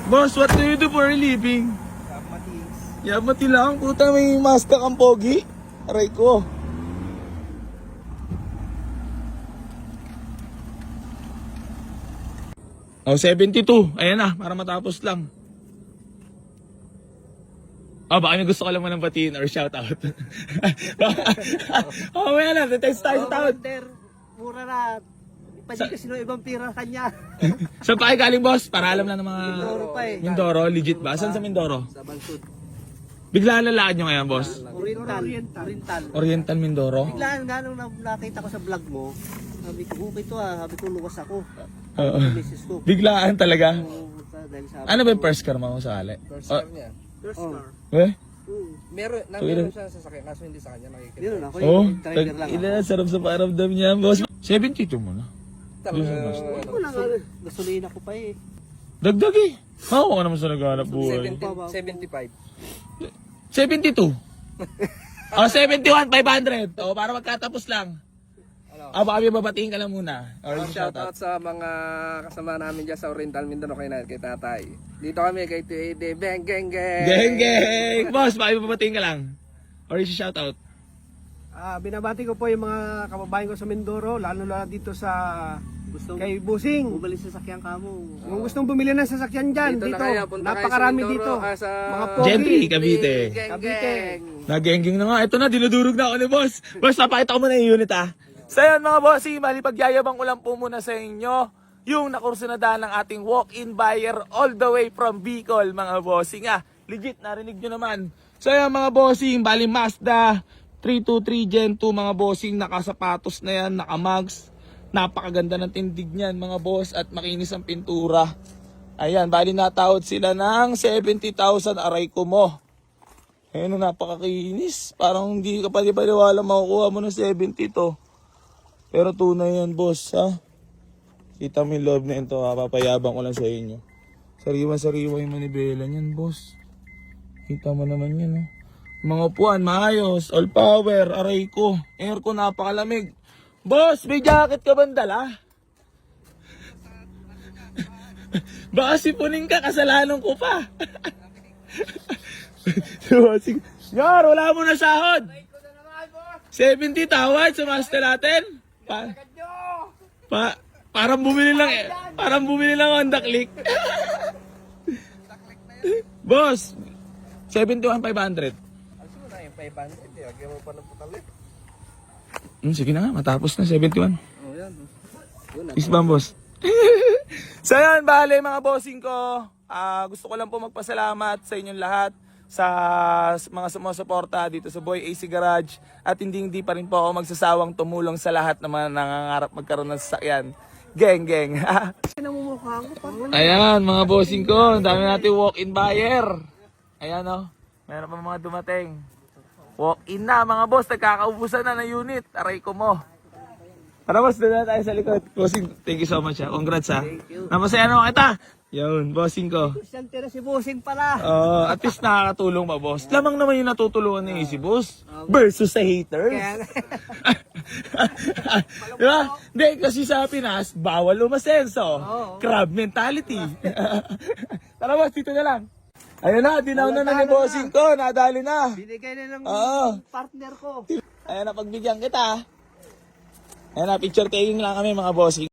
Boss, what do you do for a living? Matis. Yamati lang, puta may master kang pogi. Aray ko. Oh, 72. Ayan na, para matapos lang. Oh, baka may gusto ko lang man ng batiin or shoutout. Oh, may na, test tayo sa taon. Mura na. Pwede kasi no ibang pira kanya. Saan pa kayo galing, boss? Para alam lang ng mga... Mindoro pa eh. Mindoro, legit ba? Saan sa Mindoro? Sa Bansud. Biglaan na lakad nyo ngayon, boss? Oriental. Oriental Mindoro? Biglaan nga nung nakita ko sa vlog mo, sabi ko, okay to sabi ko, luwas ako. Oo. Misis ko. Biglaan talaga. Dahil sa Ano ba yung first car mo sa kali? First car niya. first car. Eh? Meron siya sa sakyan, kaso hindi sa kanya nakikita. Yun ako Oh, yung driver lang. ilan sarap sa pakiramdam niya, boss. 72 mo na. Ako lang, gasolina ko pa eh. Dagdag eh. Makuha ka naman sa naghanap buhay. 75. 72. Oh, 71, 500. Oh, para magkatapos lang. Ah, baka may babatiin ka lang muna. Or Shoutout sa mga kasama namin dyan sa Oriental Mindoro kay Tatay. Dito kami kay Tuede, Beng Geng Geng! Geng, geng! Boss, baka may babatiin ka lang. Or is shoutout. Binabati ko po yung mga kababayan ko sa Mindoro, lalo dito sa Gusto kay Busing. umalis sa sakyang kamo. Kung gustong bumili ng sasakyan dyan, Dito dito, na kayo, punta kayo napakarami sa dito. Mindoro, sa Mga pogi. Gentry, Cavite. Geng Cavite. Geng! Nagengeng na nga. Ito na, dinudurog na ako ni boss. Boss, napakita ko muna yung unit ha. So yan mga bossy, mali pagyayabang ko lang po muna sa inyo yung nakursunadahan ng ating walk-in buyer all the way from Bicol mga bossy nga. Legit, narinig nyo naman. So yan mga bossing, bali Mazda 323 Gen 2 mga bossing, nakasapatos na yan, nakamags. Napakaganda ng tindig niyan mga boss at makinis ang pintura. Ayan, bali natawad sila ng 70,000, aray ko mo. Ayun, napakakinis. Parang hindi ka paniwala makukuha mo ng 70 to. Pero tunay yan, boss, ha? Kita mo yung loob na ito, ha? Papayabang ko lang sa inyo. Sariwa-sariwa yung manibela niyan, boss. Kita mo naman yan, ha? Mga upuan, maayos. All power, aray ko. Aircon, napakalamig. Boss, may jacket ka ba dala? Baka sipunin ka, kasalanan ko pa. Yar, wala mo na sahod. 70 tawad sa master natin. Parang bumili lang Honda Click. Boss, 71,500. Alas mo na yung 500, lagyan mo pa ng putalit. Sige na nga, matapos na 71. Oh, yan. Isbang boss. So yan, bale mga bossing ko. Gusto ko lang po magpasalamat sa inyong lahat sa mga sumusuporta dito sa Boy AC Garage at hindi pa rin po ako magsasawang tumulong sa lahat ng mga nangangarap magkaroon ng sasakyan. Geng, geng. Ayan, mga bossing ko. Ang dami natin walk-in buyer. Ayan o. Meron pa mga dumating. Walk-in na mga boss. Nagkakaubusan na ng unit. Aray ko mo. Tara boss, doon na tayo sa likod. Bossing, thank you so much ha. Congrats ha. Namasaya naman kita. Yun, bossing ko. Siyempre na si Busing pala. At least nakakatulong ba, boss? Lamang naman yung natutulungan ni Easy Boss versus sa haters. Diba? Hindi, kasi sa Pinas, bawal umasenso. Crab mentality. Tara, boss, dito na lang. Ayun na, dinaw na ni bossing ko. Nadali na. Binigay na ng partner ko. Ayan na, pagbigyan kita. Ayan na, picture taking lang kami mga bossing.